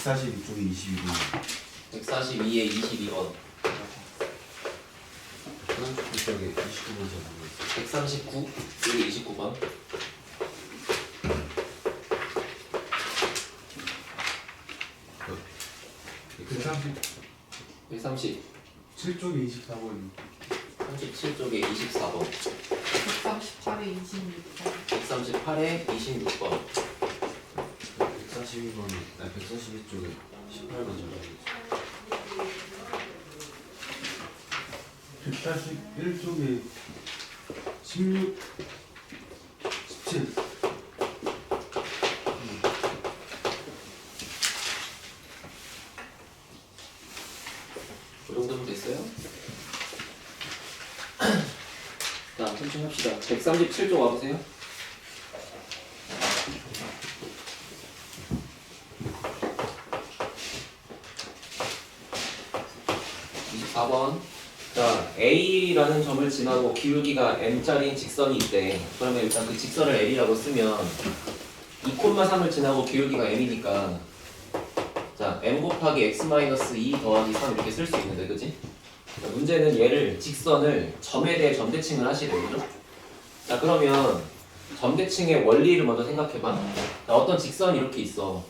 142쪽에 22번. 142에 22번. 39쪽에 29번 잡아보겠습니다. 139, 여기 29번. 130, 7쪽에 24번. 37쪽에 24번. 138에 26번. 138에 26번. 142번, 142쪽에 18번 잡아보겠습니다. 141쪽에 16, 17. 그 정도면 됐어요? 자, 천천히 합시다. 137쪽 와보세요. 24번. 자, A라는 점을 지나고 기울기가 M짜리인 직선이 있대. 그러면 일단 그 직선을 L이라고 쓰면 2,3을 지나고 기울기가 M이니까 자, M 곱하기 X-2 더하기 3 이렇게 쓸 수 있는데, 그지? 자, 문제는 얘를 직선을 점에 대해 점대칭을 하시래, 그죠? 자, 그러면 점대칭의 원리를 먼저 생각해봐. 자, 어떤 직선이 이렇게 있어.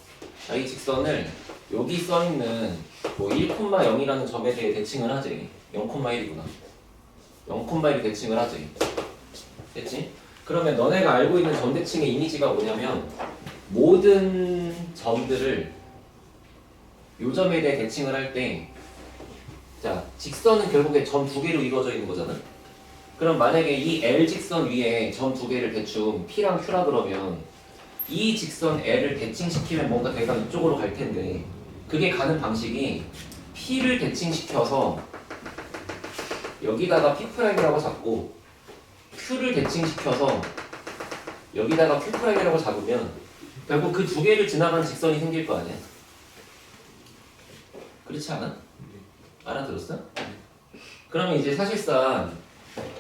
자, 이 직선을 여기 써있는 뭐 1,0이라는 점에 대해 대칭을 하지. 0,1이구나. 0,1을 대칭을 하지. 됐지? 그러면 너네가 알고 있는 점대칭의 이미지가 뭐냐면 모든 점들을 요 점에 대해 대칭을 할 때 자, 직선은 결국에 점 두 개로 이루어져 있는 거잖아. 그럼 만약에 이 L 직선 위에 점 두 개를 대충 P랑 Q라 그러면 이 직선 L을 대칭시키면 뭔가 내가 이쪽으로 갈 텐데 그게 가는 방식이 P를 대칭시켜서 여기다가 P'이라고 잡고 Q를 대칭시켜서 여기다가 Q'이라고 잡으면 결국 그 두 개를 지나가는 직선이 생길 거 아니야? 그렇지 않아? 알아들었어? 그러면 이제 사실상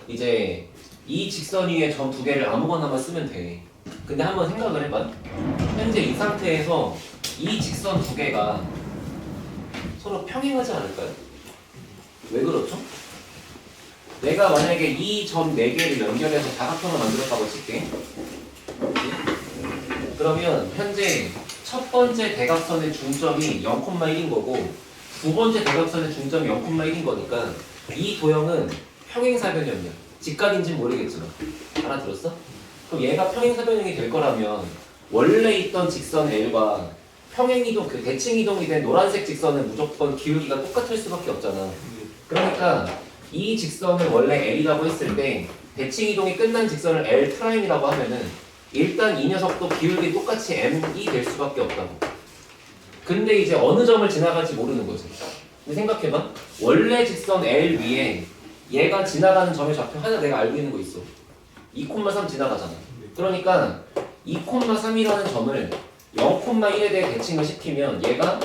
이제 이 직선 위에 점 두 개를 아무거나만 쓰면 돼. 근데 한번 생각을 해봐. 현재 이 상태에서 이 직선 두 개가 서로 평행하지 않을까요? 왜 그렇죠? 내가 만약에 이 점 네 개를 연결해서 다각형을 만들었다고 칠게. 그러면 현재 첫 번째 대각선의 중점이 0,1인 거고 두 번째 대각선의 중점이 0,1인 거니까 이 도형은 평행사변형이야. 직각인지는 모르겠지만 알아들었어? 그럼 얘가 평행사변형이 될 거라면 원래 있던 직선 L과 평행이동, 그 대칭이동이 된 노란색 직선은 무조건 기울기가 똑같을 수밖에 없잖아. 그러니까 이 직선을 원래 L이라고 했을 때 대칭이동이 끝난 직선을 L'이라고 하면은 일단 이 녀석도 기울기 똑같이 M이 될 수밖에 없다고. 근데 이제 어느 점을 지나갈지 모르는 거지. 근데 생각해봐. 원래 직선 L 위에 얘가 지나가는 점의 좌표 하나 내가 알고 있는 거 있어. 2,3 지나가잖아. 그러니까 2,3이라는 점을 0,1에 대해 대칭을 시키면 얘가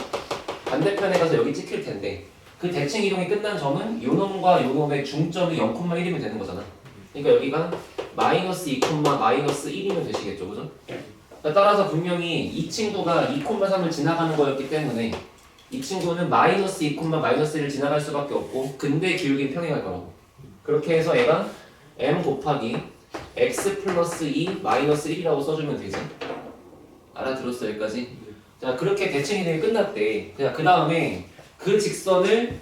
반대편에 가서 여기 찍힐 텐데 그 대칭 이동이 끝난 점은 요 놈과 요 놈의 중점이 0,1이면 되는 거잖아. 그러니까 여기가 마이너스 2, 마이너스 1이면 되시겠죠, 그죠? 따라서 분명히 이 친구가 2,3을 지나가는 거였기 때문에 이 친구는 마이너스 2, 마이너스 1을 지나갈 수밖에 없고 근대 기울기는 평행할 거라고. 그렇게 해서 얘가 m 곱하기 x 플러스 2 마이너스 1이라고 써주면 되지. 알아들었어 여기까지? 자, 그렇게 대칭 이동이 끝났대. 그 다음에 그 직선을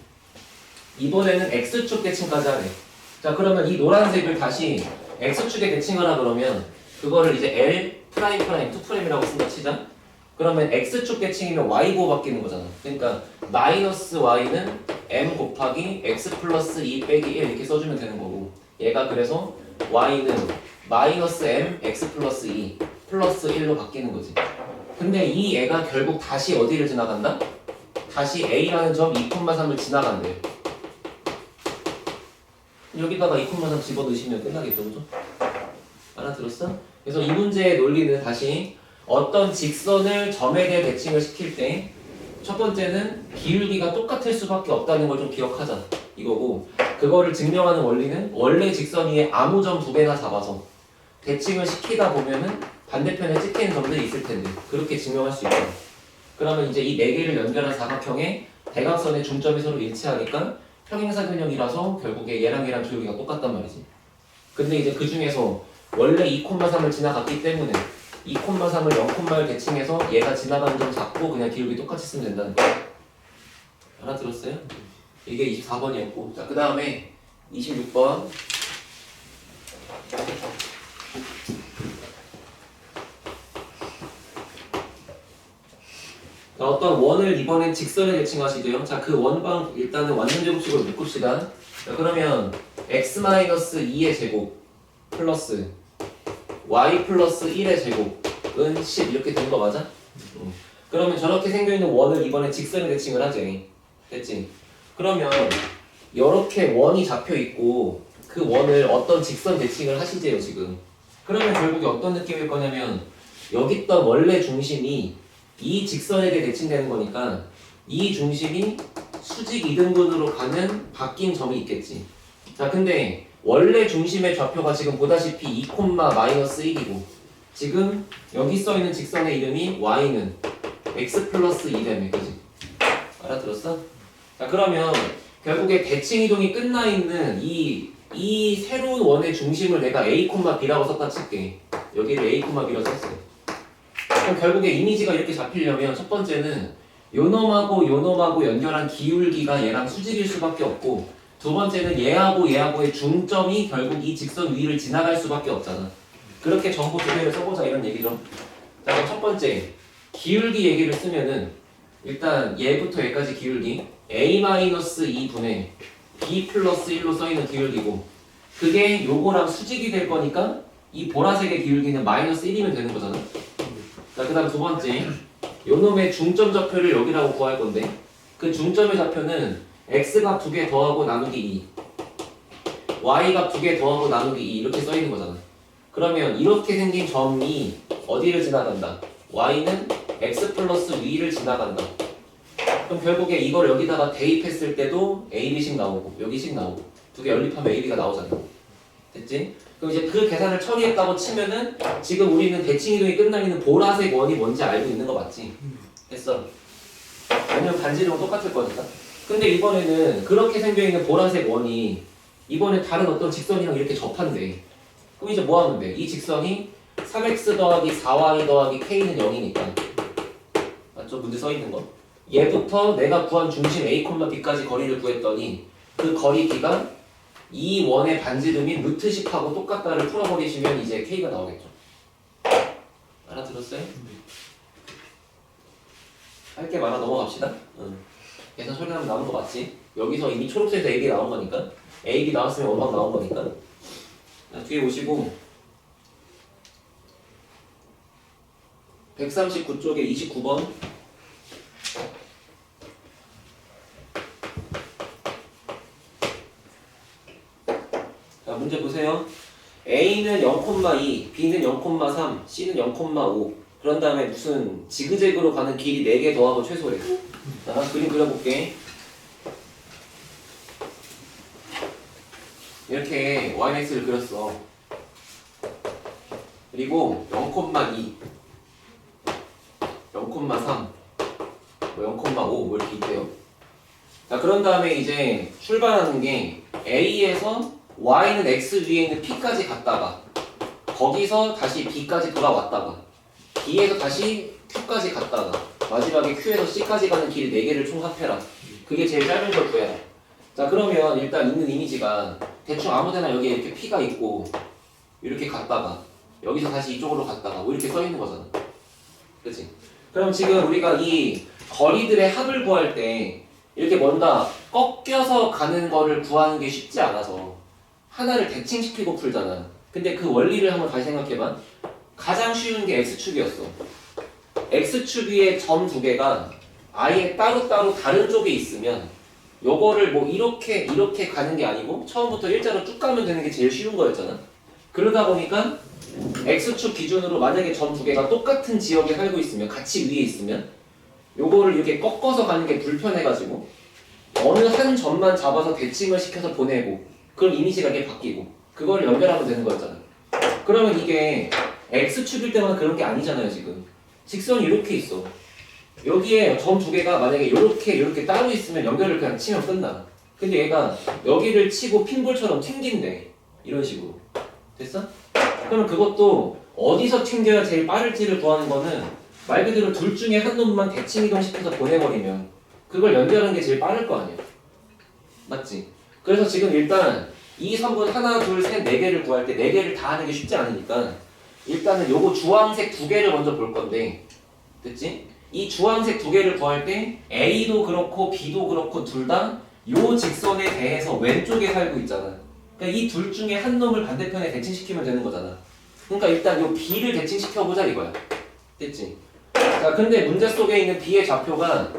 이번에는 x축 대칭까지 하래. 자, 그러면 이 노란색을 다시 x축에 대칭하라 그러면 그거를 이제 L 프라임 프라임 2'이라고 쓴다 치자. 그러면 x축 대칭이면 y고 바뀌는 거잖아. 그러니까 마이너스 y는 m 곱하기 x 플러스 2 빼기 1 이렇게 써주면 되는 거고 얘가 그래서 y는 마이너스 m x 플러스 2 플러스 1로 바뀌는 거지. 근데 이 애가 결국 다시 어디를 지나간다? 다시 A라는 점 2,3을 지나간대. 여기다가 2,3 집어넣으시면 끝나겠죠, 그죠? 알아들었어? 그래서 이 문제의 논리는 다시 어떤 직선을 점에 대해 대칭을 시킬 때 첫 번째는 기울기가 똑같을 수밖에 없다는 걸 좀 기억하자 이거고 그거를 증명하는 원리는 원래 직선 위에 아무 점 두 개나 잡아서 대칭을 시키다 보면은 반대편에 찍히는 점들이 있을 텐데 그렇게 증명할 수 있다. 그러면 이제 이 네 개를 연결한 사각형의 대각선의 중점이 서로 일치하니까 평행사변형이라서 결국에 얘랑 기울기가 똑같단 말이지. 근데 이제 그 중에서 원래 2,3을 지나갔기 때문에 2,3을 0,1 대칭해서 얘가 지나가는 점 잡고 그냥 기울기 똑같이 쓰면 된다는 거야. 알아들었어요? 이게 24번이었고, 자, 그 다음에 26번. 자, 어떤 원을 이번엔 직선에 대칭하시고요. 자, 그 원방 일단은 완전제곱식으로 묶읍시다. 자, 그러면 x-2의 제곱 플러스 y 플러스 1의 제곱은 10 이렇게 된 거 맞아? 그러면 저렇게 생겨있는 원을 이번에 직선에 대칭을 하지. 됐지? 그러면 이렇게 원이 잡혀있고 그 원을 어떤 직선 대칭을 하시재요 지금. 그러면 결국에 어떤 느낌일 거냐면 여기 있던 원래 중심이 이 직선에게 대칭되는 거니까 이 중심이 수직 이등분으로 가는 바뀐 점이 있겠지. 자, 근데 원래 중심의 좌표가 지금 보다시피 2, 마이너스 1이고 지금 여기 써있는 직선의 이름이 y는 x 플러스 2되네, 그지? 알아들었어? 자, 그러면 결국에 대칭 이동이 끝나 있는 이 새로운 원의 중심을 내가 a, b라고 썼다 칠게. 여기를 a, b라고 썼어. 그럼 결국에 이미지가 이렇게 잡히려면 첫 번째는 요 놈하고 연결한 기울기가 얘랑 수직일 수밖에 없고 두 번째는 얘하고의 중점이 결국 이 직선 위를 지나갈 수밖에 없잖아. 그렇게 정보 두 개를 써보자 이런 얘기죠. 자, 그럼 첫 번째 기울기 얘기를 쓰면은 일단 얘부터 얘까지 기울기 a-2분의 b 플러스 1로 써있는 기울기고 그게 요거랑 수직이 될 거니까 이 보라색의 기울기는 마이너스 1이면 되는 거잖아. 자, 그 다음 두 번째 요 놈의 중점 좌표를 여기라고 구할 건데 그 중점의 좌표는 x값 2개 더하고 나누기 2 y값 2개 더하고 나누기 2 이렇게 써있는 거잖아. 그러면 이렇게 생긴 점이 어디를 지나간다? y는 x 플러스 위를 지나간다. 그럼 결국에 이걸 여기다가 대입했을 때도 a, b씩 나오고 여기씩 나오고 두 개 연립하면 a, b가 나오잖아. 됐지? 그럼 이제 그 계산을 처리했다고 치면은 지금 우리는 대칭 이동이 끝나 있는 보라색 원이 뭔지 알고 있는 거 맞지? 됐어. 왜냐면 반지름은 똑같을 거니까. 근데 이번에는 그렇게 생겨있는 보라색 원이 이번에 다른 어떤 직선이랑 이렇게 접한대. 그럼 이제 뭐 하면 돼? 이 직선이 3x 더하기 4y 더하기 k는 0이니까 맞죠? 문제 써있는 거. 얘부터 내가 구한 중심 a, b까지 거리를 구했더니 그 거리 b가 이 원의 반지름이 루트 10하고 똑같다를 풀어버리시면 이제 k가 나오겠죠. 알아들었어요? 할 게 많아 넘어갑시다. 계산 처리하면 나온 거 맞지? 여기서 이미 초록색에서 a, b 나온 거니까 a, b 나왔으면 원방 나온 거니까. 자, 뒤에 오시고 139쪽에 29번 자, 문제 보세요. A는 0,2, B는 0,3, C는 0,5 그런 다음에 무슨 지그재그로 가는 길이 4개 더하고 최소래. 자, 그림 그려볼게. 이렇게 yx를 그렸어. 그리고 0,2 0,3 0,5 뭐 이렇게 있대요. 자, 그런 다음에 이제 출발하는 게 A에서 y는 x 위에 있는 p까지 갔다가 거기서 다시 b까지 돌아왔다가 b에서 다시 q까지 갔다가 마지막에 q에서 c까지 가는 길 4개를 총 합해라. 그게 제일 짧은 걸 구해라. 자, 그러면 일단 있는 이미지가 대충 아무데나 여기에 이렇게 p가 있고 이렇게 갔다가 여기서 다시 이쪽으로 갔다가 뭐 이렇게 써있는 거잖아. 그치? 그럼 지금 우리가 이 거리들의 합을 구할 때 이렇게 뭔가 꺾여서 가는 거를 구하는 게 쉽지 않아서 하나를 대칭시키고 풀잖아. 근데 그 원리를 한번 다시 생각해봐. 가장 쉬운 게 x축이었어. x축 위에 점 2개가 아예 따로따로 다른 쪽에 있으면 요거를 뭐 이렇게 가는 게 아니고 처음부터 일자로 쭉 가면 되는 게 제일 쉬운 거였잖아. 그러다 보니까 x축 기준으로 만약에 점 2개가 똑같은 지역에 살고 있으면 같이 위에 있으면 요거를 이렇게 꺾어서 가는 게 불편해가지고 어느 한 점만 잡아서 대칭을 시켜서 보내고 그럼 이미지가 이렇게 바뀌고 그걸 연결하면 되는 거였잖아. 그러면 이게 x축일 때만 그런 게 아니잖아요. 지금 직선이 이렇게 있어. 여기에 점 두 개가 만약에 이렇게 따로 있으면 연결을 그냥 치면 끝나. 근데 얘가 여기를 치고 핀볼처럼 튕긴대. 이런 식으로. 됐어? 그러면 그것도 어디서 튕겨야 제일 빠를지를 구하는 거는 말 그대로 둘 중에 한 놈만 대칭 이동시켜서 보내버리면 그걸 연결하는 게 제일 빠를 거 아니야. 맞지? 그래서 지금 일단 이 성분 하나, 둘, 셋, 네 개를 구할 때 네 개를 다 하는 게 쉽지 않으니까 일단은 요거 주황색 두 개를 먼저 볼 건데 됐지? 이 주황색 두 개를 구할 때 A도 그렇고 B도 그렇고 둘 다 요 직선에 대해서 왼쪽에 살고 있잖아. 그러니까 이 둘 중에 한 놈을 반대편에 대칭시키면 되는 거잖아. 그러니까 일단 요 B를 대칭시켜보자 이거야. 됐지? 자, 근데 문제 속에 있는 B의 좌표가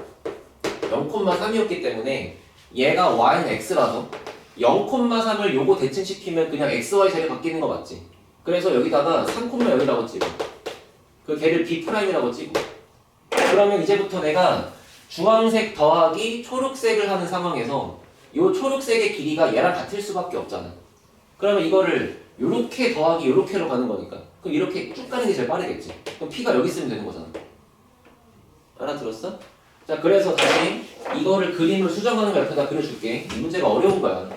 0,3이었기 때문에 얘가 Y는 X라서 0,3을 요거 대칭시키면 그냥 XY 자리 바뀌는 거 맞지? 그래서 여기다가 3,0이라고 찍어. 그 걔를 B'이라고 찍어. 그러면 이제부터 내가 주황색 더하기 초록색을 하는 상황에서 요 초록색의 길이가 얘랑 같을 수밖에 없잖아. 그러면 이거를 요렇게 더하기 요렇게로 가는 거니까 그럼 이렇게 쭉 가는 게 제일 빠르겠지. 그럼 P가 여기 있으면 되는 거잖아. 알아들었어? 자, 그래서 다시 이거를 그림을 수정하는 거 옆에다 그려줄게. 이 문제가 어려운 거야.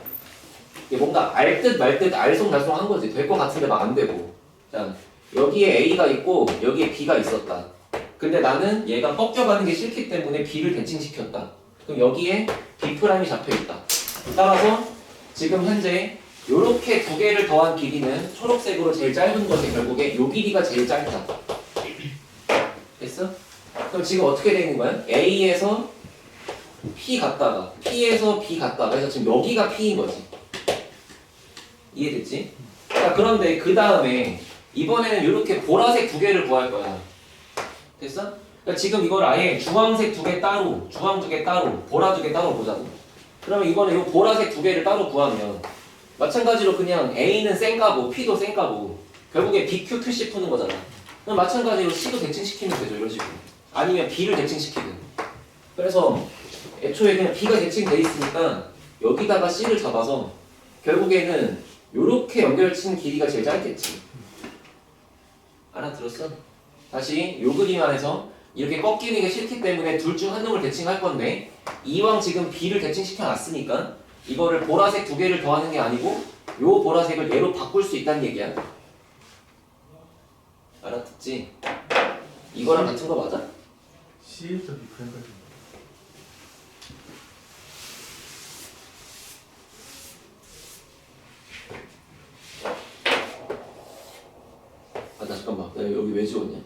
이게 뭔가 알 듯 말 듯 알쏭달쏭 한 거지. 될 것 같은데 막 안 되고. 자, 여기에 A가 있고 여기에 B가 있었다. 근데 나는 얘가 꺾여가는 게 싫기 때문에 B를 대칭시켰다. 그럼 여기에 B' 잡혀있다. 따라서 지금 현재 요렇게 두 개를 더한 길이는 초록색으로 제일 짧은 것이 결국에 요 길이가 제일 짧다. 됐어? 그럼 지금 어떻게 되어 있는 거야? A에서 P 갔다가 P에서 B 갔다가 그래서 지금 여기가 P인 거지. 이해됐지? 자, 그런데 그 다음에 이번에는 이렇게 보라색 두 개를 구할 거야. 됐어? 그러니까 지금 이걸 아예 주황색 두 개 따로, 주황 두 개 따로, 보라 두 개 따로 보자고. 그러면 이번에 이 보라색 두 개를 따로 구하면 마찬가지로 그냥 A는 센가고 P도 센가고 결국에 BQ, QC 푸는 거잖아. 그럼 마찬가지로 C도 대칭시키면 되죠. 이런 식으로. 아니면 B를 대칭시키든. 그래서 애초에 그냥 B가 대칭돼 있으니까 여기다가 C를 잡아서 결국에는 요렇게 연결치는 길이가 제일 짧겠지. 알아들었어? 다시 요 그림 안에서 이렇게 꺾이는 게 싫기 때문에 둘 중 한 놈을 대칭할 건데 이왕 지금 B를 대칭시켜 놨으니까 이거를 보라색 두 개를 더하는 게 아니고 요 보라색을 얘로 바꿀 수 있다는 얘기야. 알아듣지? 이거랑 같은 거 맞아? C에서 B'까지. 아, 나 잠깐만. 내가 여기 왜 지웠냐?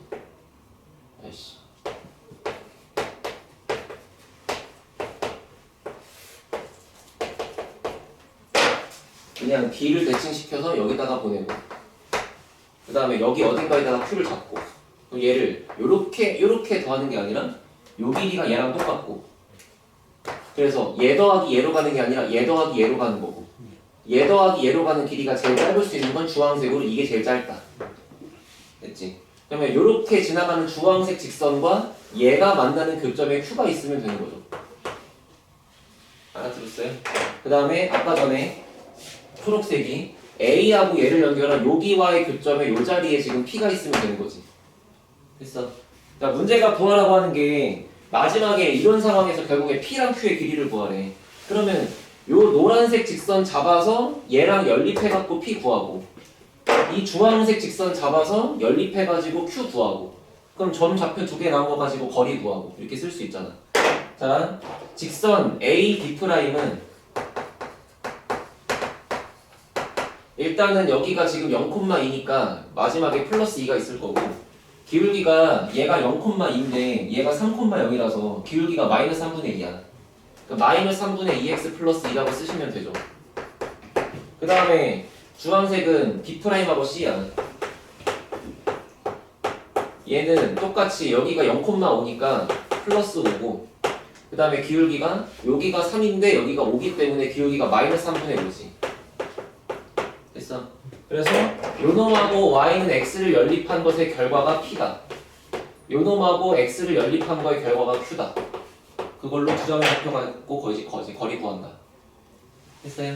아이씨. 그냥 B를 대칭시켜서 여기다가 보내고 그 다음에 여기 어딘가에다가 Q를 잡고 그럼 얘를 요렇게 더하는 게 아니라 요 길이가 얘랑 똑같고 그래서 얘 더하기 얘로 가는 게 아니라 얘 더하기 얘로 가는 거고 얘 더하기 얘로 가는 길이가 제일 짧을 수 있는 건 주황색으로 이게 제일 짧다. 됐지? 그러면 요렇게 지나가는 주황색 직선과 얘가 만나는 교점에 Q가 있으면 되는 거죠. 알아들었어요? 그 다음에 아까 전에 초록색이 A하고 얘를 연결한 여기와의 교점에 요 자리에 지금 P가 있으면 되는 거지. 됐어? 자, 문제가 구하라고 하는 게 마지막에 이런 상황에서 결국에 P랑 Q의 길이를 구하래. 그러면 요 노란색 직선 잡아서 얘랑 연립해갖고 P 구하고 이 주황색 직선 잡아서 연립해가지고 Q 구하고 그럼 점 좌표 두 개 나온 거 가지고 거리 구하고 이렇게 쓸 수 있잖아. 자, 직선 A, B'은 일단은 여기가 지금 0,2니까 마지막에 플러스 2가 있을 거고 기울기가 얘가 0,2인데 얘가 3,0이라서 기울기가 마이너스 3분의 2야. 그러니까 마이너스 3분의 2x 플러스 2라고 쓰시면 되죠. 그 다음에 주황색은 B'하고 C야. 얘는 똑같이 여기가 0,5니까 플러스 5고 그 다음에 기울기가 여기가 3인데 여기가 5기 때문에 기울기가 마이너스 3분의 5지. 됐어? 그래서 요놈하고 y는 x를 연립한 것의 결과가 p다. 요놈하고 x를 연립한 거의 결과가 q다. 그걸로 두 점의 좌표가 있고 거리 구한다. 됐어요?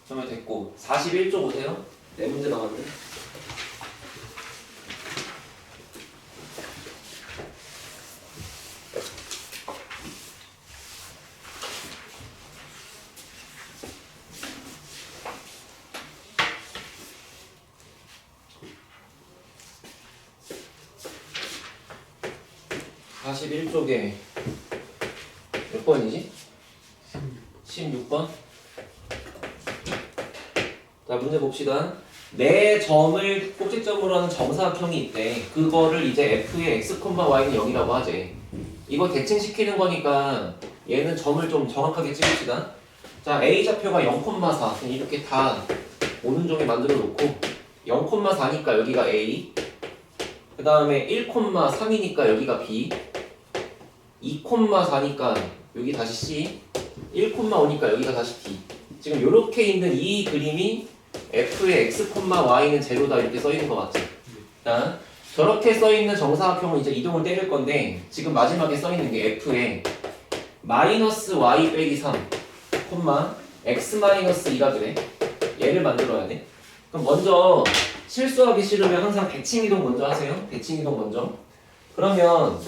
그러면 됐고 41쪽 보세요. 네 문제 나왔네. 41쪽에 몇 번이지? 16번. 자, 문제 봅시다. 내 점을 꼭지점으로 하는 정사각형이 있대. 그거를 이제 f의 x, y는 0이라고 하지. 이거 대칭시키는 거니까 얘는 점을 좀 정확하게 찍읍시다. 자, a 좌표가 0,4 이렇게 다 오른쪽에 만들어 놓고 0,4니까 여기가 a, 그 다음에 1,3이니까 여기가 b, 2,4니까 여기 다시 c, 1,5니까 여기가 다시 d. 지금 이렇게 있는 이 그림이 f의 x, y는 제로다 이렇게 써 있는 거 맞죠? 자, 저렇게 써 있는 정사각형은 이제 이동을 때릴 건데 지금 마지막에 써 있는 게 f의 마이너스 y 빼기 3, x 마이너스 2가 그래. 얘를 만들어야 돼. 그럼 먼저 실수하기 싫으면 항상 대칭 이동 먼저 하세요. 대칭 이동 먼저. 그러면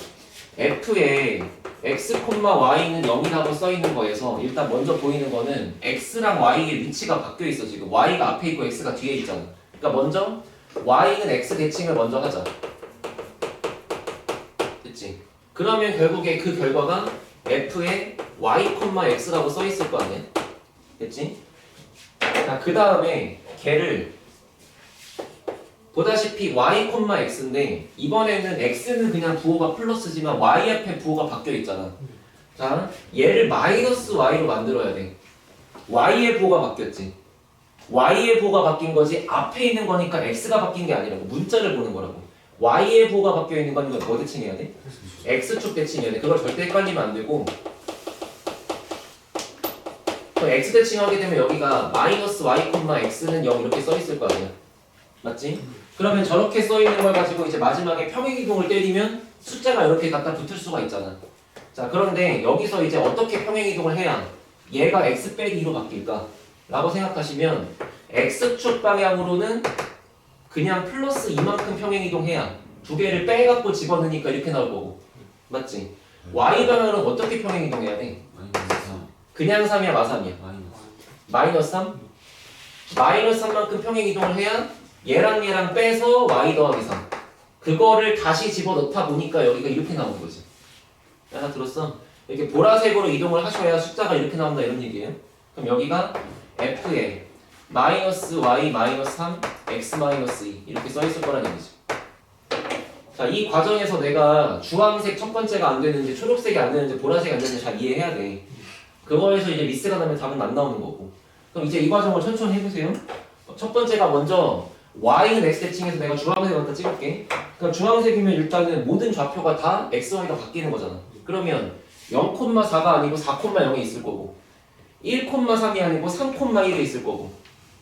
f의 x, y는 0이라고 써 있는 거에서 일단 먼저 보이는 거는 x랑 y의 위치가 바뀌어 있어. 지금 y가 앞에 있고 x가 뒤에 있잖아. 그러니까 먼저 y는 x 대칭을 먼저 하자. 됐지? 그러면 결국에 그 결과가 f의 y, x라고 써 있을 거 아니야? 됐지? 자, 그 다음에 걔를 보다시피 y, x인데 이번에는 x는 그냥 부호가 플러스지만 y 앞에 부호가 바뀌어 있잖아. 자, 얘를 마이너스 y로 만들어야 돼. y의 부호가 바뀌었지. y의 부호가 바뀐 거지 앞에 있는 거니까 x가 바뀐 게 아니라고. 문자를 보는 거라고. y의 부호가 바뀌어 있는 건 이거 뭐 대칭해야 돼? x축 대칭해야 돼. 그걸 절대 헷갈리면 안 되고. x 대칭하게 되면 여기가 마이너스 y, x는 0 이렇게 써 있을 거 아니야. 맞지? 그러면 저렇게 써 있는 걸 가지고 이제 마지막에 평행이동을 때리면 숫자가 이렇게 갖다 붙을 수가 있잖아. 자, 그런데 여기서 이제 어떻게 평행이동을 해야 얘가 x 빼기 2로 바뀔까? 라고 생각하시면 x축 방향으로는 그냥 플러스 이만큼 평행이동해야 두 개를 빼갖고 집어넣으니까 이렇게 나올 거고. 맞지? y 방향으로는 어떻게 평행이동해야 돼? 그냥 3이야, 마삼이야? 마이너스 3? 마이너스 3만큼 평행이동을 해야 얘랑 빼서 y 더하기 3. 그거를 다시 집어넣다 보니까 여기가 이렇게 나오는 거지. 하나 들었어? 이렇게 보라색으로 이동을 하셔야 숫자가 이렇게 나온다 이런 얘기예요. 그럼 여기가 f에 마이너스 y 마이너스 3 x 마이너스 2 이렇게 써 있을 거란 얘기지. 자, 이 과정에서 내가 주황색 첫 번째가 안 되는지 초록색이 안 되는지 보라색이 안 되는지 잘 이해해야 돼. 그거에서 이제 미스가 나면 답은 안 나오는 거고. 그럼 이제 이 과정을 천천히 해보세요. 첫 번째가 먼저 y는 x 대칭해서 내가 주황색 갖다 찍을게. 그러니까 주황색이면 일단은 모든 좌표가 다 x, y가 바뀌는 거잖아. 그러면 0,4가 아니고 4,0에 있을 거고 1,3이 아니고 3,1에 있을 거고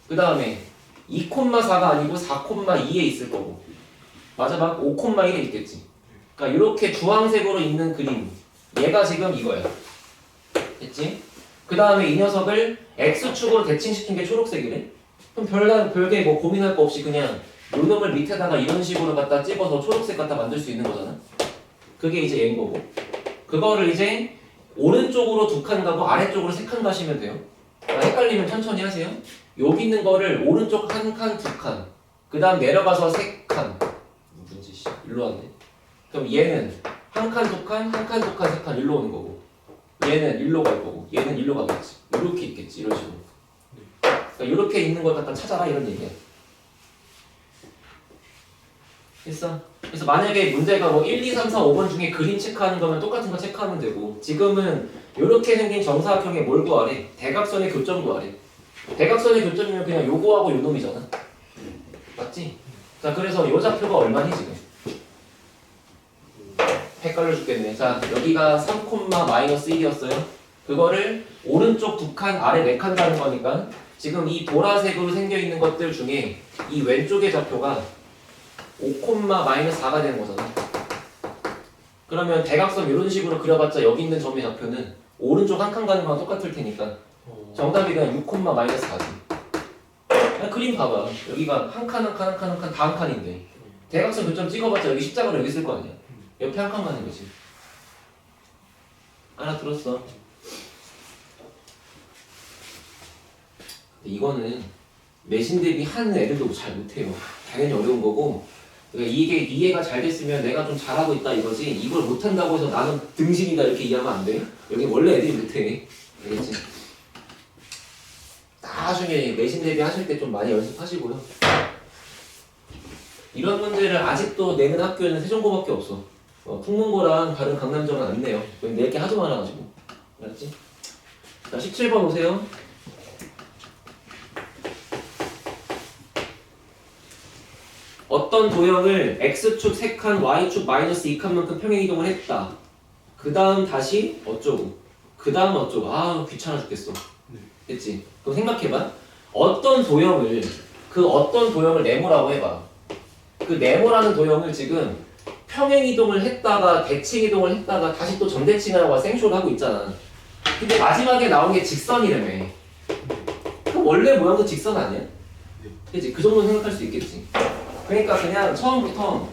그 다음에 2,4가 아니고 4,2에 있을 거고 마지막 5,1에 있겠지. 그러니까 이렇게 주황색으로 있는 그림 얘가 지금 이거야. 됐지? 그 다음에 이 녀석을 x축으로 대칭시킨 게 초록색이래. 그럼 별게 뭐 고민할 거 없이 그냥 요 놈을 밑에다가 이런 식으로 갖다 찍어서 초록색 갖다 만들 수 있는 거잖아. 그게 이제 얘인 거고. 그거를 이제 오른쪽으로 2칸 가고 아래쪽으로 3칸 가시면 돼요. 헷갈리면 천천히 하세요. 여기 있는 거를 오른쪽 1칸, 2칸 그 다음 내려가서 3칸 무슨 짓이야? 일로 왔네. 그럼 얘는 1칸, 2칸, 1칸, 2칸, 3칸 일로 오는 거고 얘는 일로 갈 거고 얘는 일로 가겠지. 이렇게 있겠지. 이런 식으로. 그러니까 이렇게 있는 걸 갖다 찾아라 이런 얘기야. 됐어? 그래서 만약에 문제가 뭐 1, 2, 3, 4, 5번 중에 그림 체크하는 거면 똑같은 거 체크하면 되고 지금은 이렇게 생긴 정사각형에 뭘 구하래? 대각선의 교점 구하래. 대각선의 교점이면 그냥 요거하고 요 놈이잖아. 맞지? 자, 그래서 요 좌표가 얼마니 지금? 헷갈려 죽겠네. 자, 여기가 3,-1이었어요. 그거를 오른쪽 2칸, 아래 4칸 가는 거니까 지금 이 보라색으로 생겨있는 것들 중에 이 왼쪽의 좌표가 5,-4가 되는 거잖아. 그러면 대각선 이런 식으로 그려봤자 여기 있는 점의 좌표는 오른쪽 1칸 가는 거랑 똑같을 테니까 정답이 그냥 6,-4지. 그림 봐봐. 여기가 1칸 다 1칸인데 대각선 교점 찍어봤자 여기 십자가를 여기 쓸 거 아니야. 옆에 1칸 가는 거지. 알아들었어? 이거는 내신 대비 하는 애들도 잘 못해요. 당연히 어려운 거고 그러니까 이게 이해가 잘 됐으면 내가 좀 잘하고 있다 이거지. 이걸 못한다고 해서 나는 등신이다 이렇게 이해하면 안 돼. 여기 원래 애들이 못해. 알겠지? 나중에 내신 대비 하실 때 좀 많이 연습하시고요. 이런 문제를 아직도 내는 학교에는 세종고밖에 없어. 풍문고랑 다른 강남점은 안 내요. 낼 게 하도 많아가지고. 알았지? 자, 17번 오세요. 어떤 도형을 x축 3칸, y축 마이너스 2칸만큼 평행이동을 했다. 그 다음 다시 어쩌고. 그 다음 어쩌고. 아 귀찮아 죽겠어. 됐지? 그럼 생각해봐. 어떤 도형을 네모라고 해봐. 그 네모라는 도형을 지금 평행이동을 했다가 대칭이동을 했다가 다시 또 점대칭을 하고 생쇼를 하고 있잖아. 근데 마지막에 나온 게 직선이라며. 그럼 원래 모양도 직선 아니야? 그치? 그 정도는 생각할 수 있겠지. 그러니까 그냥 처음부터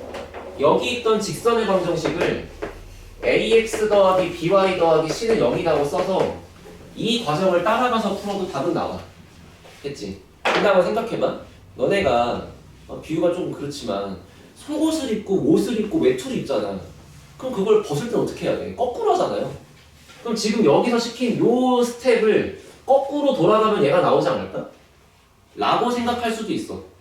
여기 있던 직선의 방정식을 ax 더하기 by 더하기 c는 0이라고 써서 이 과정을 따라가서 풀어도 답은 나와. 됐지? 그 다음에 생각해봐. 너네가 비유가 조금 그렇지만 속옷을 입고 옷을 입고 외투를 입잖아. 그럼 그걸 벗을 때 어떻게 해야 돼? 거꾸로 하잖아요. 그럼 지금 여기서 시킨 요 스텝을 거꾸로 돌아가면 얘가 나오지 않을까? 라고 생각할 수도 있어.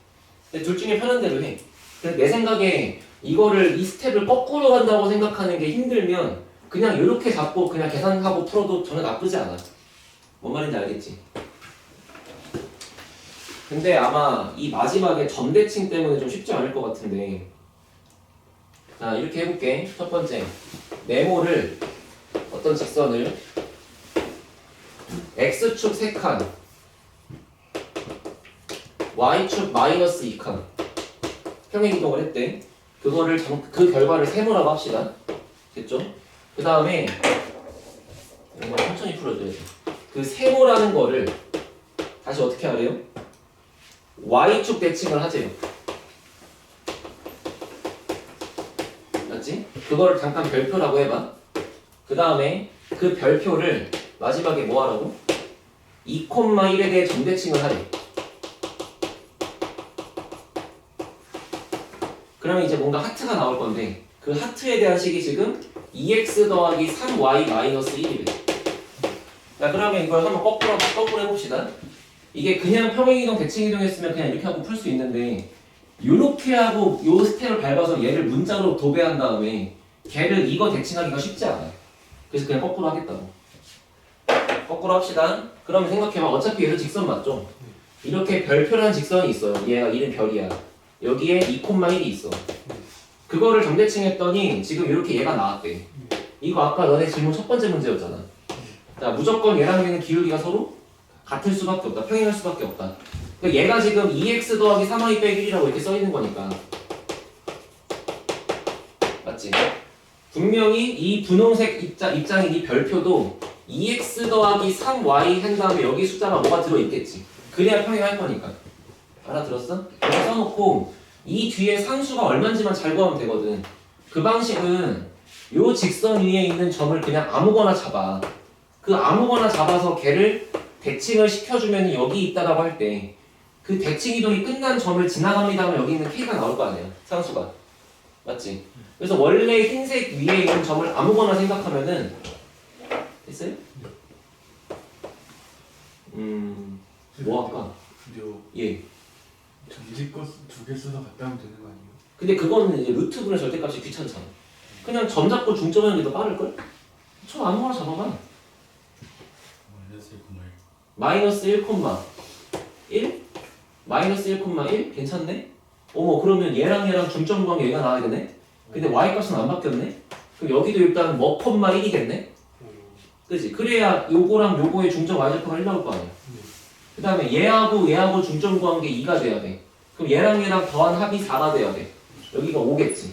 근데 둘 중에 편한 대로 해. 근데 내 생각에 이거를 이 스텝을 거꾸로 간다고 생각하는 게 힘들면 그냥 이렇게 잡고 그냥 계산하고 풀어도 전혀 나쁘지 않아. 뭔 말인지 알겠지? 근데 아마 이 마지막에 점대칭 때문에 좀 쉽지 않을 것 같은데. 자, 이렇게 해볼게. 첫 번째, 네모를 어떤 직선을 x축 3칸, y축 마이너스 2칸 평행이동을 했대. 그거를 그 결과를 세모라고 합시다. 됐죠? 그 다음에 이거 천천히 풀어줘야 돼. 그 세모라는 거를 다시 어떻게 하래요? y축 대칭을 하재요. 맞지? 그거를 잠깐 별표라고 해봐. 그 다음에 그 별표를 마지막에 뭐 하라고? 2,1에 대해 점대칭을 하래. 그러면 이제 뭔가 하트가 나올 건데 그 하트에 대한 식이 지금 2x 더하기 3y 마이너스 1이래. 자, 그러면 이걸 한번 거꾸로 해봅시다. 이게 그냥 평행이동, 대칭이동 했으면 그냥 이렇게 하고 풀 수 있는데 요렇게 하고 요 스텝을 밟아서 얘를 문자로 도배한 다음에 걔를 이거 대칭하기가 쉽지 않아요. 그래서 그냥 거꾸로 하겠다고. 거꾸로 합시다. 그러면 생각해봐. 어차피 얘도 직선 맞죠? 이렇게 별표라는 직선이 있어요. 얘가 이름 별이야. 여기에 2,1이 있어. 그거를 점대칭 했더니 지금 이렇게 얘가 나왔대. 이거 아까 너네 질문 첫 번째 문제였잖아. 자, 무조건 얘랑 얘는 기울기가 서로 같을 수밖에 없다. 평행할 수밖에 없다. 그러니까 얘가 지금 2x 더하기 3y 빼기 1이라고 이렇게 써있는 거니까. 맞지? 분명히 이 분홍색 입장인 이 별표도 2x 더하기 3y 한 다음에 여기 숫자가 뭐가 들어있겠지. 그래야 평행할 거니까. 알아들었어? 이렇게 써놓고 이 뒤에 상수가 얼마인지만 잘 구하면 되거든. 그 방식은 요 직선 위에 있는 점을 그냥 아무거나 잡아. 그 아무거나 잡아서 걔를 대칭을 시켜주면 여기 있다라고 할 때 그 대칭 이동이 끝난 점을 지나갑니다 하면 여기 있는 k가 나올 거 아니야. 상수가. 맞지? 그래서 원래 흰색 위에 있는 점을 아무거나 생각하면은 됐어요? 뭐 할까? 근데요, 예. 전체 거2개 써서 갔다 오면 되는 거 아니에요? 근데 그거는 이제 루트분의 절대값이 귀찮잖아. 그냥 점 잡고 중점하는 게 더 빠를걸? 저 아무거나 잡아봐. 마이너스 1,1? 마이너스 1,1? 괜찮네? 어머, 그러면 얘랑 중점 구한 게 얘가 나와야 되네? 근데 y값은 안 바뀌었네? 그럼 여기도 일단 뭐, 1이 됐네? 그치? 그래야 요거랑 요거의 중점 y좌표가 1 나올 거 아니야. 그 다음에 얘하고 중점 구한 게 2가 돼야 돼. 그럼 얘랑 더한 합이 4가 돼야 돼. 여기가 5겠지.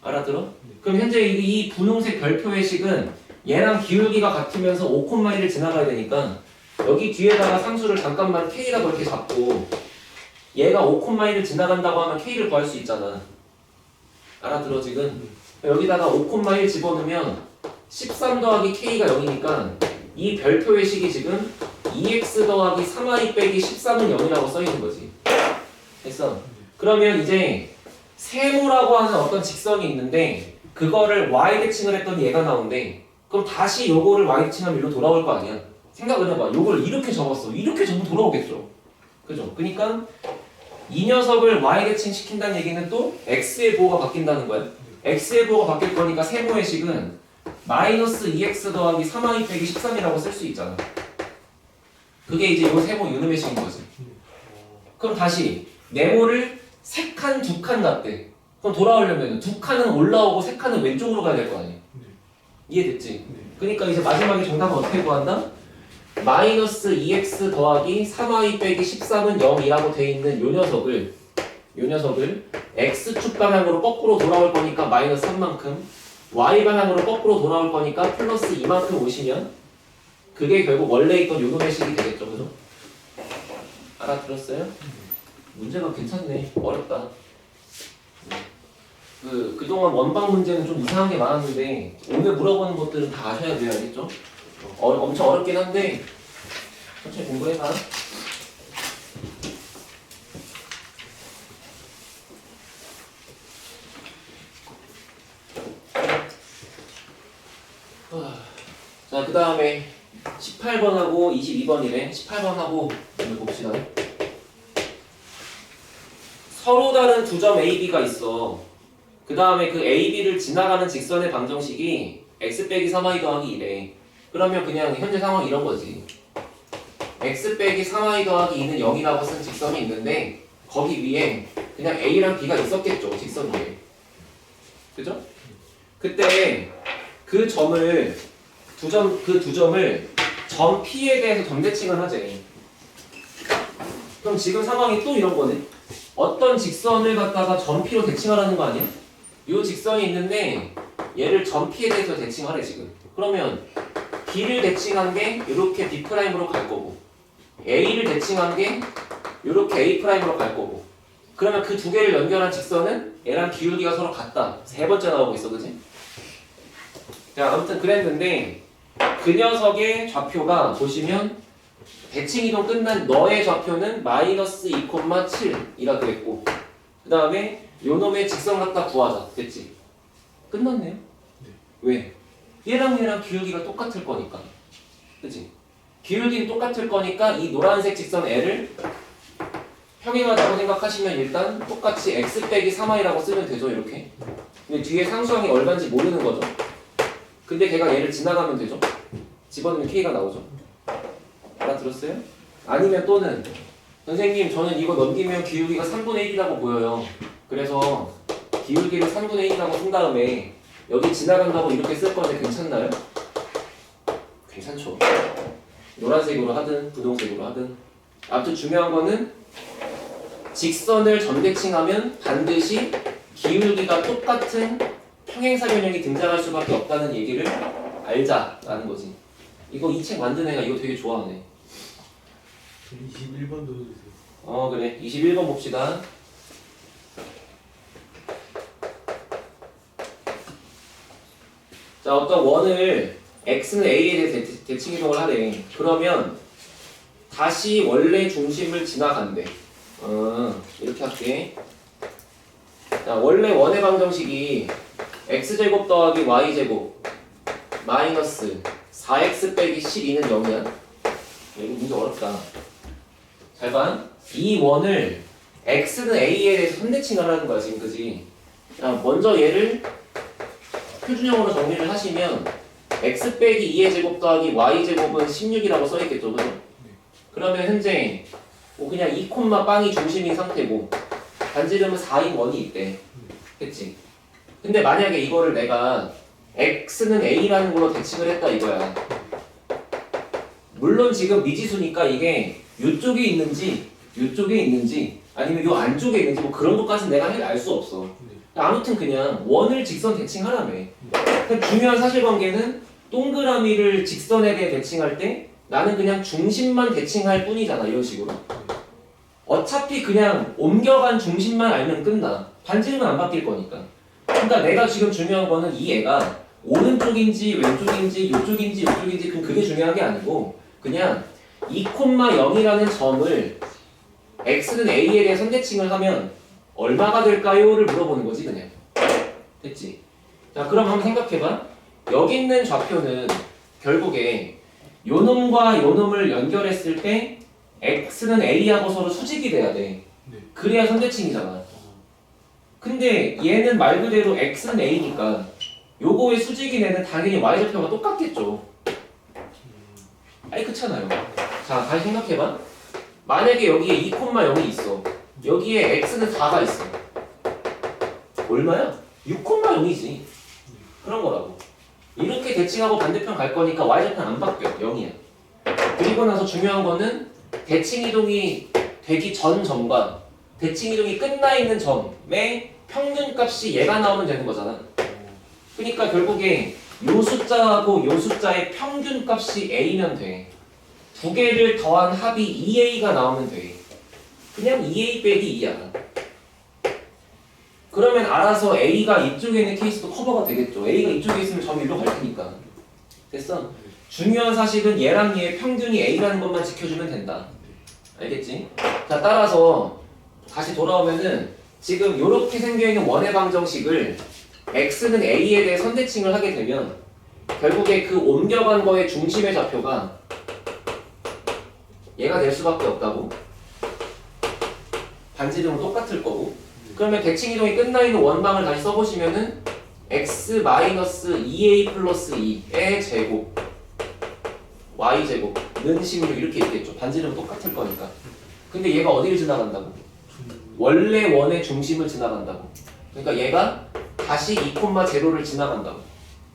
알아들어? 그럼 현재 이 분홍색 별표의 식은 얘랑 기울기가 같으면서 5,1을 지나가야 되니까 여기 뒤에다가 상수를 잠깐만 k라고 이렇게 잡고 얘가 5,1을 지나간다고 하면 k를 구할 수 있잖아. 알아들어 지금? 여기다가 5,1 집어넣으면 13 더하기 k가 0이니까 이 별표의 식이 지금 2x 더하기 3y 빼기 13은 0이라고 써있는 거지. 됐어? 그러면 이제 세모라고 하는 어떤 직선이 있는데 그거를 y 대칭을 했더니 얘가 나온대. 그럼 다시 요거를 y 대칭하면 일로 돌아올 거 아니야. 생각을 해봐. 요걸 이렇게 적었어. 이렇게 적으면 돌아오겠죠. 그죠? 그러니까 이 녀석을 y 대칭 시킨다는 얘기는 또 x의 부호가 바뀐다는 거야. x의 부호가 바뀔 거니까 세모의 식은 마이너스 2x 더하기 3y 빼기 13이라고 쓸 수 있잖아. 그게 이제 요 세모 요놈의 식인 거지. 그럼 다시 네모를 3칸, 2칸 났대. 그럼 돌아오려면 2칸은 올라오고 3칸은 왼쪽으로 가야 될 거 아니야. 이해됐지? 그러니까 이제 마지막에 정답은 어떻게 구한다? 마이너스 2x 더하기 3y 빼기 13은 0이라고 돼 있는 요 녀석을 x축 방향으로 거꾸로 돌아올 거니까 마이너스 3만큼, y 방향으로 거꾸로 돌아올 거니까 플러스 2만큼 오시면 그게 결국 원래 있던 요놈의 식이 되겠죠. 그죠? 알아들었어요? 문제가 괜찮네. 어렵다. 그동안 원방 문제는 좀 이상한 게 많았는데 오늘 물어보는 것들은 다 아셔야 돼요. 알겠죠? 엄청 어렵긴 한데 천천히 공부해봐. 자, 그 다음에 18번하고 22번이래. 18번하고 봅시다. 서로 다른 두 점 A, B가 있어. 그 다음에 그 A, B를 지나가는 직선의 방정식이 x 빼기 3y 더하기 2래. 그러면 그냥 현재 상황 이런 거지. x 빼기 3y 더하기 2는 0이라고 쓴 직선이 있는데 거기 위에 그냥 A랑 B가 있었겠죠. 직선 위에. 그죠? 그때 그 점을 그 두 점을 점 P에 대해서 점대칭을 하지. 그럼 지금 상황이 또 이런 거네. 어떤 직선을 갖다가 점 P로 대칭하라는 거 아니야? 요 직선이 있는데 얘를 점 P에 대해서 대칭하래 지금. 그러면 B를 대칭한 게 이렇게 B'으로 갈 거고 A를 대칭한 게 이렇게 A'으로 갈 거고 그러면 그 두 개를 연결한 직선은 얘랑 기울기가 서로 같다. 세 번째 나오고 있어. 그지? 자, 아무튼 그랬는데 그 녀석의 좌표가 보시면 대칭 이동 끝난 너의 좌표는 마이너스 2,7이라 그랬고 그 다음에 요놈의 직선 갖다 구하자. 됐지? 끝났네요. 왜? 얘랑 기울기가 똑같을 거니까. 그치? 기울기는 똑같을 거니까 이 노란색 직선 L을 평행하다고 생각하시면 일단 똑같이 x 빼기 3y라고 쓰면 되죠. 이렇게. 근데 뒤에 상수항이 얼마인지 모르는 거죠. 근데 걔가 얘를 지나가면 되죠. 집어넣으면 k가 나오죠. 알아들었어요? 아니면 또는 선생님 저는 이거 넘기면 기울기가 3분의 1이라고 보여요. 그래서 기울기를 3분의 1이라고 쓴 다음에 여기 지나간다고 이렇게 쓸 건데 괜찮나요? 괜찮죠. 노란색으로 하든 분홍색으로 하든 아무튼 중요한 거는 직선을 점대칭하면 반드시 기울기가 똑같은 평행사 변형이 등장할 수밖에 없다는 얘기를 알자라는 거지. 이거 이 책 만든 애가 이거 되게 좋아하네. 21번도 해주세요. 그래. 21번 봅시다. 자, 어떤 원을 x는 a에 대해 대칭 이동을 하래. 그러면 다시 원래 중심을 지나간대. 이렇게 할게. 자, 원래 원의 방정식이 x제곱 더하기 y제곱 마이너스 4x 빼기 12는 0이야. 이거 문제 어렵다. 잘 봐. 이 원을 x는 a에 대해서 선대칭을 하는 거야 지금. 그지? 자, 먼저 얘를 표준형으로 정리를 하시면 x 빼기 2의 제곱 더하기 y제곱은 16이라고 써있겠죠. 그죠? 그러면 현재 뭐 그냥 2, 빵이 중심인 상태고 반지름은 4인 원이 있대. 그치? 근데 만약에 이거를 내가 x는 a라는 걸로 대칭을 했다 이거야. 물론 지금 미지수니까 이게 이쪽에 있는지 아니면 요 안쪽에 있는지 뭐 그런 것까지는 내가 알 수 없어. 아무튼 그냥 원을 직선 대칭하라며. 중요한 사실관계는 동그라미를 직선에 대해 대칭할 때 나는 그냥 중심만 대칭할 뿐이잖아. 이런 식으로. 어차피 그냥 옮겨간 중심만 알면 끝나. 반지름은 안 바뀔 거니까. 그러니까 내가 지금 중요한 거는 이 애가 오른쪽인지 왼쪽인지 이쪽인지 그럼 그게 중요한 게 아니고 그냥 2,0이라는 점을 x는 a에 대해 선대칭을 하면 얼마가 될까요?를 물어보는 거지 그냥. 됐지? 자 그럼 한번 생각해봐. 여기 있는 좌표는 결국에 요 놈과 요 놈을 연결했을 때 x는 a하고 서로 수직이 돼야 돼. 네. 그래야 선대칭이잖아. 근데 얘는 말 그대로 x는 a니까 요거의 수직인 애는 당연히 y좌표가 똑같겠죠. 아니 그렇잖아요. 자 다시 생각해봐. 만약에 여기에 2,0이 있어. 여기에 x는 4가 있어. 얼마야? 6,0이지. 그런 거라고. 이렇게 대칭하고 반대편 갈 거니까 y좌표는 안 바뀌어. 0이야. 그리고 나서 중요한 거는 대칭 이동이 되기 전 점과 대칭 이동이 끝나 있는 점의 평균값이 얘가 나오면 되는 거잖아. 그러니까 결국에 요 숫자하고 요 숫자의 평균값이 a면 돼. 두 개를 더한 합이 2a가 나오면 돼. 그냥 2a 빼기 2야. 그러면 알아서 a가 이쪽에 있는 케이스도 커버가 되겠죠. a가 이쪽에 있으면 점이 일로 갈 테니까. 됐어? 중요한 사실은 얘랑 얘의 평균이 a라는 것만 지켜주면 된다. 알겠지? 자 따라서 다시 돌아오면은 지금 이렇게 생겨있는 원의 방정식을 x는 a에 대해 선대칭을 하게 되면 결국에 그 옮겨간 거의 중심의 좌표가 얘가 될 수밖에 없다고. 반지름은 똑같을 거고. 그러면 대칭 이동이 끝나 있는 원방을 다시 써보시면은 x 2a 플러스 2의 제곱 y 제곱는 식으로 이렇게 있겠죠. 반지름은 똑같을 거니까. 근데 얘가 어디를 지나간다고? 원래 원의 중심을 지나간다고. 그러니까 얘가 다시 2,0를 지나간다고.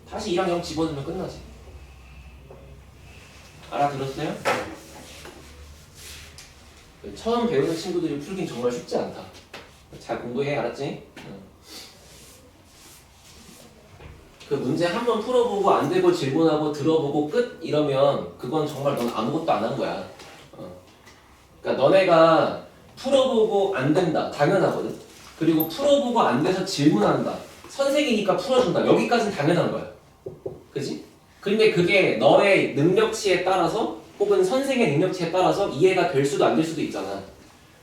다시 2랑 0 집어넣으면 끝나지. 알아들었어요? 처음 배우는 친구들이 풀긴 정말 쉽지 않다. 잘 공부해, 알았지? 그 문제 한 번 풀어보고 안 되고 질문하고 들어보고 끝 이러면 그건 정말 넌 아무것도 안 한 거야. 그러니까 너네가 풀어보고 안 된다 당연하거든. 그리고 풀어보고 안 돼서 질문한다. 선생이니까 풀어준다. 여기까지는 당연한 거야. 그지? 근데 그게 너의 능력치에 따라서 혹은 선생의 능력치에 따라서 이해가 될 수도 안 될 수도 있잖아.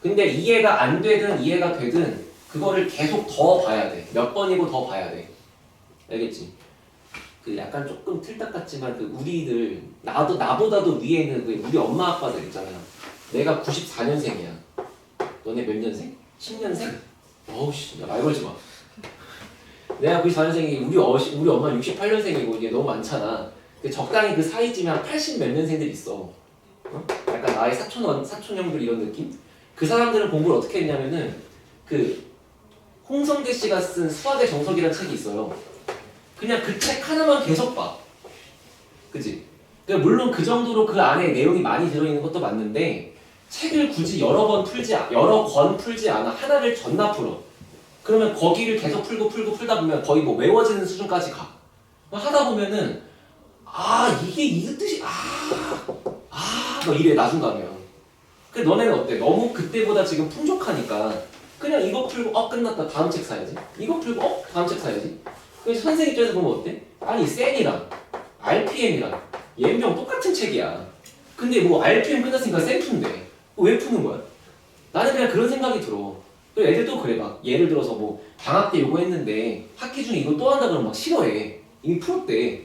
근데 이해가 안 되든 이해가 되든 그거를 계속 더 봐야 돼. 몇 번이고 더 봐야 돼. 알겠지? 그 약간 조금 틀딱 같지만 그 우리들 나보다도 위에 있는 그 우리 엄마 아빠들 있잖아. 내가 94년생이야. 너네 몇 년생? 10년생? 어우씨, 말 걸지 마. 내가 94년생이 우리 엄마 68년생이고 이게 너무 많잖아. 근데 적당히 그 사이쯤에 한 80 몇 년생들 있어. 어? 약간 나의 사촌형들 이런 느낌? 그 사람들은 공부를 어떻게 했냐면은 그 홍성대 씨가 쓴 수학의 정석이라는 책이 있어요. 그냥 그 책 하나만 계속 봐. 그치? 그러니까 물론 그 정도로 그 안에 내용이 많이 들어있는 것도 맞는데 책을 굳이 여러 권 풀지 않아. 하나를 전나 풀어. 그러면 거기를 계속 풀다 보면 거의 뭐 외워지는 수준까지 가. 하다 보면은 이게 이 뜻이 뭐 이래 나중 가면. 근데 너네는 어때? 너무 그때보다 지금 풍족하니까 그냥 이거 풀고 끝났다 다음 책 사야지. 이거 풀고 다음 책 사야지. 그래서 선생 입장에서 보면 어때? 아니 센이랑 RPM이랑 예명 똑같은 책이야. 근데 뭐 RPM 끝났으니까 센 푼대. 왜 푸는 거야? 나는 그냥 그런 생각이 들어. 그리고 애들도 그래. 막 예를 들어서 뭐 방학 때 이거 했는데 학기 중에 이거 또 한다 그러면 막 싫어해. 이미 풀었대.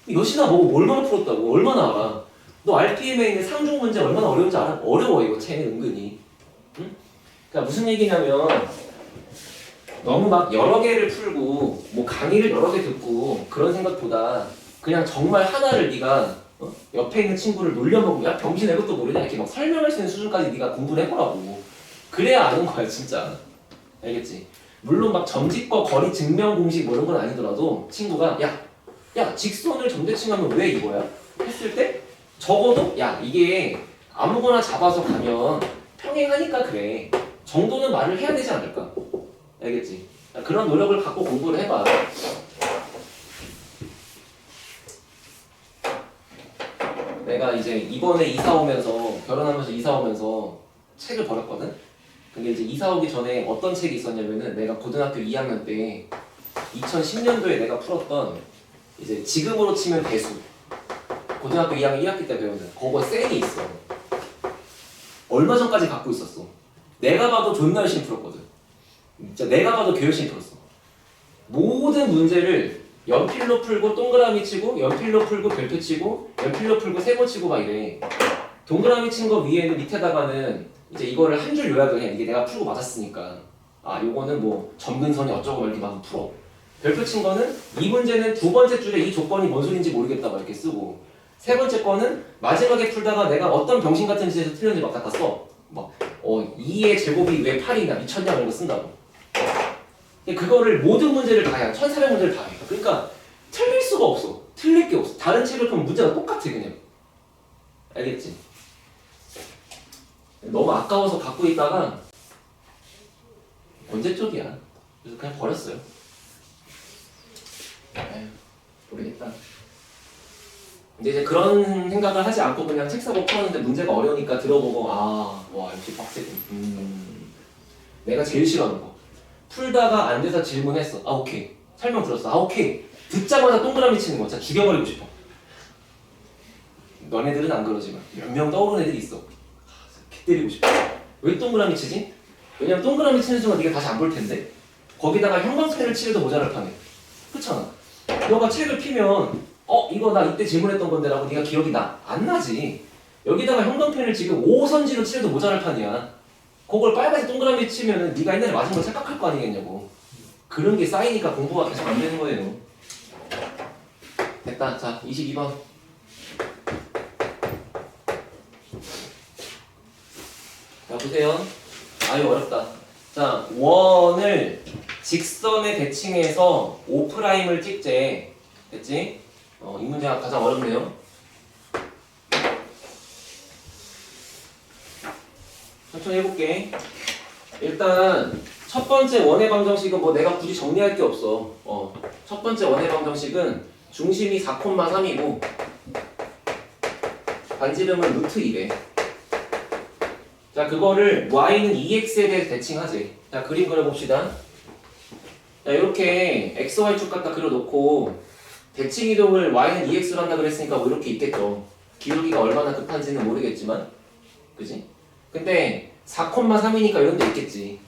몇이나 보고 얼마나 풀었다고. 얼마나 알아. 너 RPM에 있는 상중 문제 얼마나 어려운지 알아? 어려워 이거 쟤는 은근히. 응? 그러니까 무슨 얘기냐면 너무 막 여러 개를 풀고 뭐 강의를 여러 개 듣고 그런 생각보다 그냥 정말 하나를 네가 옆에 있는 친구를 놀려먹고 야 병신애 것도 모르냐 이렇게 막 설명할 수 있는 수준까지 네가 공부를 해보라고. 그래야 아는 거야 진짜. 알겠지? 물론 막 점집과 거리 증명 공식 뭐 이런 건 아니더라도 친구가 야 직선을 점대칭하면 왜 이거야? 했을 때 적어도 이게 아무거나 잡아서 가면 평행하니까 그래 정도는 말을 해야 되지 않을까? 알겠지? 그런 노력을 갖고 공부를 해봐. 내가 이제 이번에 이사 오면서 결혼하면서 이사 오면서 책을 버렸거든? 근데 이제 이사 오기 전에 어떤 책이 있었냐면은 내가 고등학교 2학년 때 2010년도에 내가 풀었던 이제 지금으로 치면 대수 고등학교 2학년 1학기 때 배우는 그거 셀이 있어. 얼마 전까지 갖고 있었어. 내가 봐도 존나 열심히 풀었거든. 진짜 내가 봐도 개열심히 풀었어. 모든 문제를 연필로 풀고 동그라미 치고 연필로 풀고 별표 치고 연필로 풀고 세모 치고 막 이래. 동그라미 친 거 위에는 밑에다가는 이제 이거를 한 줄 요약을 해. 이게 내가 풀고 맞았으니까. 아 요거는 뭐 점근선이 어쩌고 막 이렇게 막 풀어. 별표 친 거는 이 문제는 두 번째 줄에 이 조건이 뭔 소린지 모르겠다 막 이렇게 쓰고, 세 번째 거는 마지막에 풀다가 내가 어떤 병신 같은 짓에서 틀렸는지 막 갖다 써. 막 2의 제곱이 왜 8이냐 미쳤냐 이런 거 쓴다고. 그거를 모든 문제를 다 해. 1400문제를 다 해. 그러니까 틀릴 수가 없어. 틀릴 게 없어. 다른 책을 보면 문제가 똑같아 그냥. 알겠지? 너무 아까워서 갖고 있다가 언제 쪽이야. 그래서 그냥 버렸어요. 에휴, 모르겠다. 근데 이제 그런 생각을 하지 않고 그냥 책 사고 풀었는데 문제가 어려우니까 들어보고 와 역시 빡세군. 내가 제일 싫어하는 거. 풀다가 안 돼서 질문했어. 오케이. 설명 들었어. 오케이. 듣자마자 동그라미 치는 거 진짜 죽여버리고 싶어. 너네들은 안 그러지만 몇 명 떠오르는 애들이 있어. 개 때리고 싶어. 왜 동그라미 치지? 왜냐면 동그라미 치는 순간 네가 다시 안 볼 텐데 거기다가 형광펜을 칠해도 모자랄 판에. 그렇잖아. 너가 책을 피면 이거 나 이때 질문했던 건데 라고 네가 기억이 나? 안 나지. 여기다가 형광펜을 지금 5선지로 칠해도 모자랄 판이야. 그걸 빨간색 동그라미 치면은 네가 옛날에 맞은 걸 착각할 거 아니겠냐고. 그런 게 쌓이니까 공부가 계속 안 되는 거예요. 됐다. 자, 22번. 자, 보세요. 아유, 어렵다. 자, 원을 직선에 대칭해서 O'을 찍재. 됐지? 이 문제가 가장 어렵네요. 천천히 해볼게. 일단 첫 번째 원의 방정식은 뭐 내가 굳이 정리할 게 없어. 첫 번째 원의 방정식은 중심이 4,3이고 반지름은 루트 2래. 자, 그거를 y는 2x에 대해서 대칭하지. 자, 그림 그려봅시다. 자, 이렇게 xy축 갖다 그려놓고 대칭 이동을 y는 2x로 한다 그랬으니까 뭐 이렇게 있겠죠. 기울기가 얼마나 급한지는 모르겠지만, 그지? 근데 4,3이니까 이런 데 있겠지.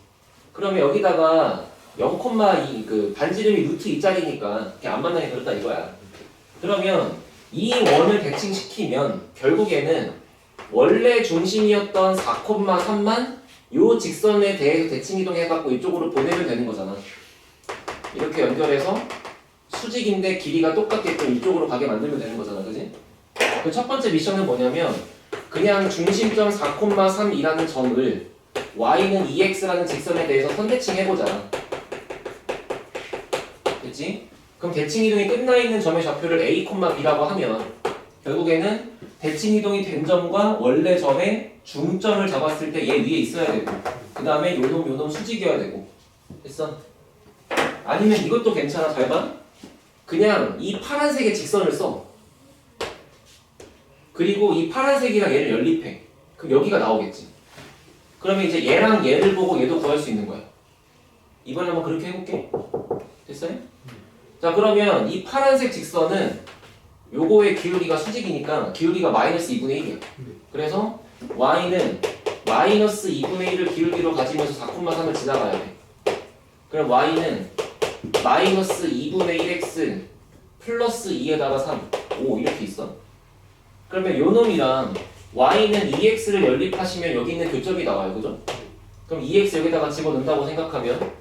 그러면 여기다가 0,2 그 반지름이 루트 2짜리니까 이렇게 안 만나게 그렸다 이거야. 그러면 이 원을 대칭시키면 결국에는 원래 중심이었던 4,3만 요 직선에 대해서 대칭 이동해갖고 이쪽으로 보내면 되는 거잖아. 이렇게 연결해서 수직인데 길이가 똑같게끔 이쪽으로 가게 만들면 되는 거잖아, 그지? 그 첫 번째 미션은 뭐냐면 그냥 중심점 4,3이라는 점을 y는 2x라는 직선에 대해서 선대칭해보자. 됐지? 그럼 대칭 이동이 끝나 있는 점의 좌표를 a, b라고 하면 결국에는 대칭 이동이 된 점과 원래 점의 중점을 잡았을 때 얘 위에 있어야 되고 그 다음에 요놈 수직이어야 되고. 됐어? 아니면 이것도 괜찮아. 잘 봐. 그냥 이 파란색의 직선을 써. 그리고 이 파란색이랑 얘를 연립해. 그럼 여기가 나오겠지. 그러면 이제 얘랑 얘를 보고 얘도 구할 수 있는 거야. 이번에 한번 그렇게 해볼게. 됐어요? 자, 그러면 이 파란색 직선은 요거의 기울기가 수직이니까 기울기가 마이너스 2분의 1이야. 그래서 y는 마이너스 2분의 1을 기울기로 가지면서 4,3을 지나가야 돼. 그럼 y는 마이너스 2분의 1x 플러스 2에다가 3 5 이렇게 있어. 그러면 요 놈이랑 y는 2x를 연립하시면 여기 있는 교점이 나와요. 그죠? 그럼 2x 여기다가 집어넣는다고 생각하면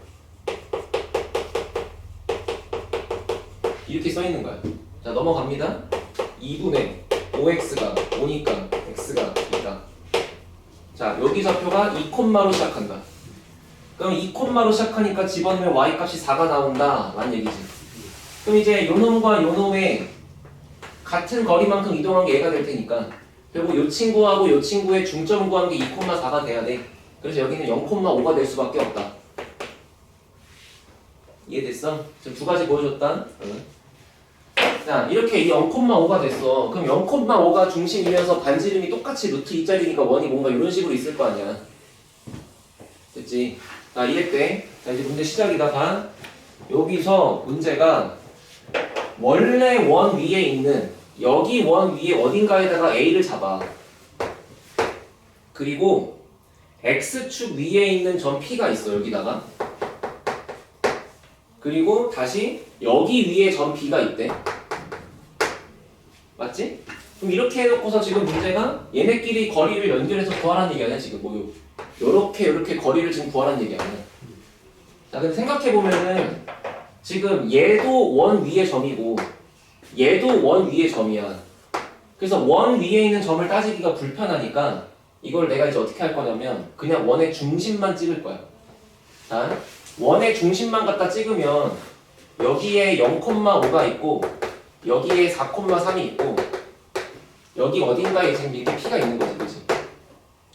이렇게 써있는 거야. 자, 넘어갑니다. 2분의 5x가 5니까 x가 있다. 자, 여기 좌표가 2콤마로 시작한다. 그럼 2콤마로 시작하니까 집어넣으면 y 값이 4가 나온다 라는 얘기지. 그럼 이제 요 놈과 요 놈의 같은 거리만큼 이동한 게 얘가 될 테니까 결국 요 친구하고 요 친구의 중점 구한 게 2,4가 돼야 돼. 그래서 여기는 0,5가 될 수밖에 없다. 이해됐어? 지금 두 가지 보여줬다. 자, 이렇게 이 0,5가 됐어. 그럼 0,5가 중심이면서 반지름이 똑같이 루트 2짜리니까 원이 뭔가 이런 식으로 있을 거 아니야. 됐지? 자, 이랬대. 자, 이제 문제 시작이다. 봐. 여기서 문제가 원래 원 위에 있는 여기 원 위에 어딘가에다가 A를 잡아. 그리고 X축 위에 있는 점 P가 있어. 여기다가 그리고 다시 여기 위에 점 B가 있대. 맞지? 그럼 이렇게 해놓고서 지금 문제가 얘네끼리 거리를 연결해서 구하라는 얘기 아니야 지금 뭐 요렇게 거리를 지금 구하라는 얘기 아니야. 자 근데 생각해보면은 지금 얘도 원 위의 점이고 얘도 원 위의 점이야. 그래서 원 위에 있는 점을 따지기가 불편하니까 이걸 내가 이제 어떻게 할 거냐면 그냥 원의 중심만 찍을 거야. 자, 원의 중심만 갖다 찍으면 여기에 0,5가 있고 여기에 4,3이 있고 여기 어딘가에 지금 이렇게 P가 있는 거지, 그지?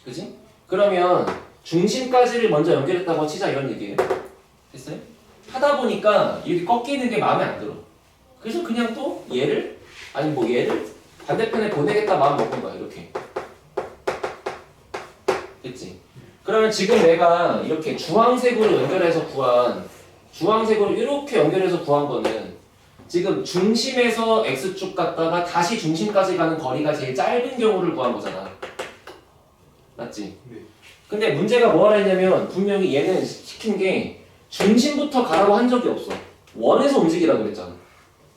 그지? 그러면 중심까지를 먼저 연결했다고 치자 이런 얘기예요. 됐어요? 하다 보니까 이렇게 꺾이는 게 마음에 안 들어. 그래서 그냥 또 얘를 아니 뭐 얘를 반대편에 보내겠다 마음 먹은 거야 이렇게. 됐지? 그러면 지금 내가 이렇게 주황색으로 연결해서 구한 주황색으로 이렇게 연결해서 구한 거는 지금 중심에서 X축 갔다가 다시 중심까지 가는 거리가 제일 짧은 경우를 구한 거잖아. 맞지? 네. 근데 문제가 뭐라 했냐면 분명히 얘는 시킨 게 중심부터 가라고 한 적이 없어. 원에서 움직이라고 그랬잖아.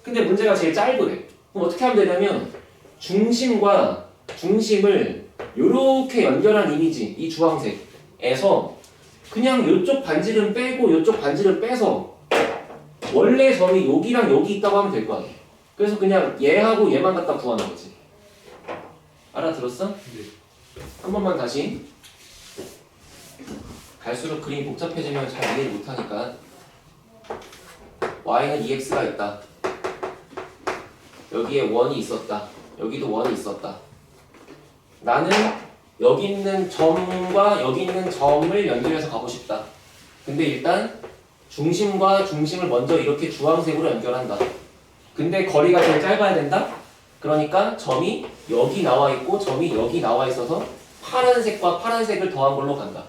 근데 문제가 제일 짧으래. 그럼 어떻게 하면 되냐면 중심과 중심을 이렇게 연결한 이미지, 이 주황색에서 그냥 이쪽 반지름 빼고 이쪽 반지름 빼서 원래 점이 여기랑 여기 있다고 하면 될 거 아니야. 그래서 그냥 얘하고 얘만 갖다 구하는 거지. 알아들었어? 네. 한 번만 다시. 갈수록 그림이 복잡해지면 잘 이해를 못하니까. y는 2x가 있다. 여기에 원이 있었다. 여기도 원이 있었다. 나는 여기 있는 점과 여기 있는 점을 연결해서 가고 싶다. 근데 일단 중심과 중심을 먼저 이렇게 주황색으로 연결한다. 근데 거리가 제일 짧아야 된다? 그러니까 점이 여기 나와 있고 점이 여기 나와 있어서 파란색과 파란색을 더한 걸로 간다.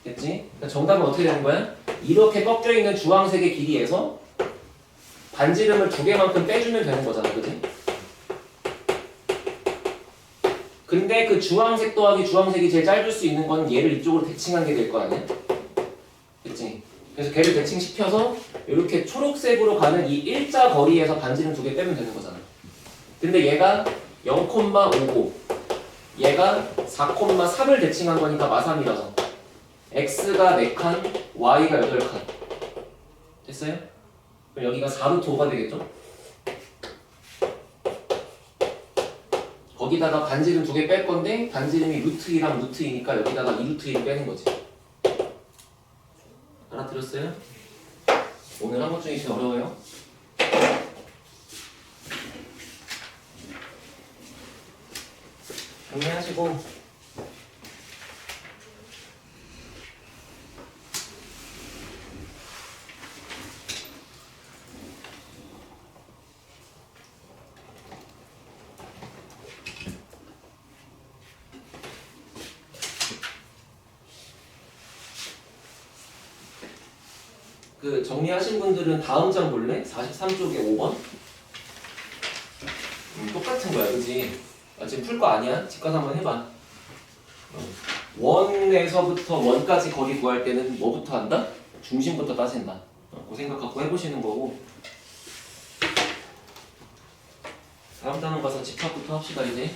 됐지? 그러니까 정답은 어떻게 되는 거야? 이렇게 꺾여 있는 주황색의 길이에서 반지름을 2개만큼 빼주면 되는 거잖아. 그지? 근데 그 주황색 더하기 주황색이 제일 짧을 수 있는 건 얘를 이쪽으로 대칭한 게 될 거 아니야? 됐지? 그래서 걔를 대칭시켜서 이렇게 초록색으로 가는 이 일자 거리에서 반지름 2개 빼면 되는 거잖아. 근데 얘가 0,5고 얘가 4,3을 대칭한 거니까 마삼이라서 x가 4칸, y가 8칸. 됐어요? 그럼 여기가 4루트 5가 되겠죠? 거기다가 반지름 2개 뺄 건데 반지름이 루트 2랑 루트 2니까 여기다가 2루트 2를 빼는 거지. 알아들었어요? 오늘 한 것 중에 제일 어려워요? 정리하시고 그 정리하신 분들은 다음 장 볼래? 43쪽에 5번? 똑같은 거야, 그지? 아, 지금 풀 거 아니야? 집 가서 한번 해봐. 원에서부터 원까지 거리 구할 때는 뭐부터 한다? 중심부터 따진다. 그 생각 갖고 해보시는 거고. 다음 단원 가서 집합부터 합시다, 이제.